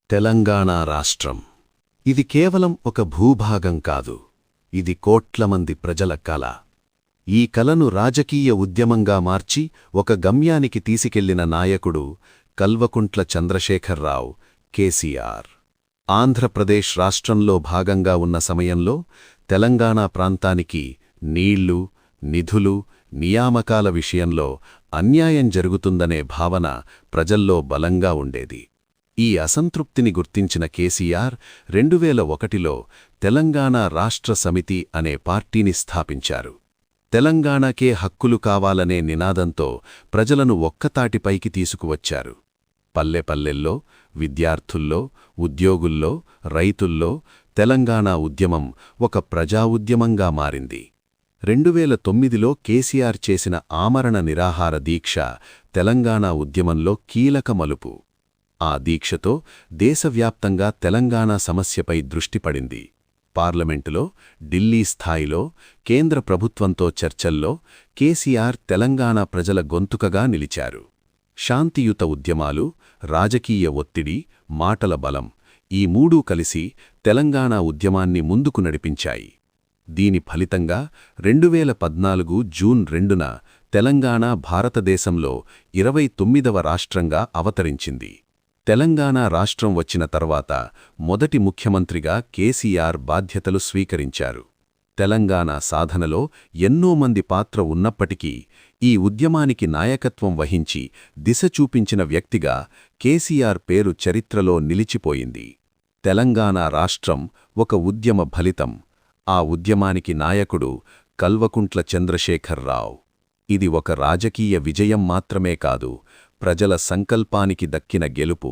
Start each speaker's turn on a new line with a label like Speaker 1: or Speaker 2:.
Speaker 1: తెలంగాణ రాష్ట్రం. ఇది కేవలం ఒక భూభాగం కాదు, ఇది కోట్ల మంది ప్రజల కల. ఈ కలను రాజకీయ ఉద్యమంగా మార్చి ఒక గమ్యానికి తీసుకెళ్లిన నాయకుడు కల్వకుంట్ల చంద్రశేఖర్రావు, కేసీఆర్. ఆంధ్రప్రదేశ్ రాష్ట్రంలో భాగంగా ఉన్న సమయంలో తెలంగాణ ప్రాంతానికి నీళ్లు, నిధులు, నియామకాల విషయంలో అన్యాయం జరుగుతుందనే భావన ప్రజల్లో బలంగా ఉండేది. ఈ అసంతృప్తిని గుర్తించిన కేసీఆర్ 2001లో తెలంగాణ రాష్ట్ర సమితి అనే పార్టీని స్థాపించారు. తెలంగాణకే హక్కులు కావాలనే నినాదంతో ప్రజలను ఒక్కతాటిపైకి తీసుకువచ్చారు. పల్లెపల్లెల్లో, విద్యార్థుల్లో, ఉద్యోగుల్లో, రైతుల్లో తెలంగాణ ఉద్యమం ఒక ప్రజా ఉద్యమంగా మారింది. 2009లో కేసీఆర్ చేసిన ఆమరణ నిరాహార దీక్ష తెలంగాణ ఉద్యమంలో కీలక మలుపు. ఆ దీక్షతో దేశవ్యాప్తంగా తెలంగాణ సమస్యపై దృష్టిపడింది. పార్లమెంటులో, ఢిల్లీ స్థాయిలో, కేంద్ర ప్రభుత్వంతో చర్చల్లో కేసీఆర్ తెలంగాణ ప్రజల గొంతుకగా నిలిచారు. శాంతియుత ఉద్యమాలు, రాజకీయ ఒత్తిడి, మాటల బలం ఈ మూడూ కలిసి తెలంగాణ ఉద్యమాన్ని ముందుకు నడిపించాయి. దీని ఫలితంగా 2014 జూన్ 2న తెలంగాణ భారతదేశంలో 29వ రాష్ట్రంగా అవతరించింది. తెలంగాణ రాష్ట్రం వచ్చిన తర్వాత మొదటి ముఖ్యమంత్రిగా కేసీఆర్ బాధ్యతలు స్వీకరించారు. తెలంగాణ సాధనలో ఎన్నో మంది పాత్ర ఉన్నప్పటికీ ఈ ఉద్యమానికి నాయకత్వం వహించి దిశ చూపించిన వ్యక్తిగా కేసీఆర్ పేరు చరిత్రలో నిలిచిపోయింది. తెలంగాణ రాష్ట్రం ఒక ఉద్యమ ఫలితం. ఆ ఉద్యమానికి నాయకుడు కల్వకుంట్ల చంద్రశేఖర్రావు. ఇది ఒక రాజకీయ విజయం మాత్రమే కాదు, ప్రజల సంకల్పానికి దక్కిన గెలుపు.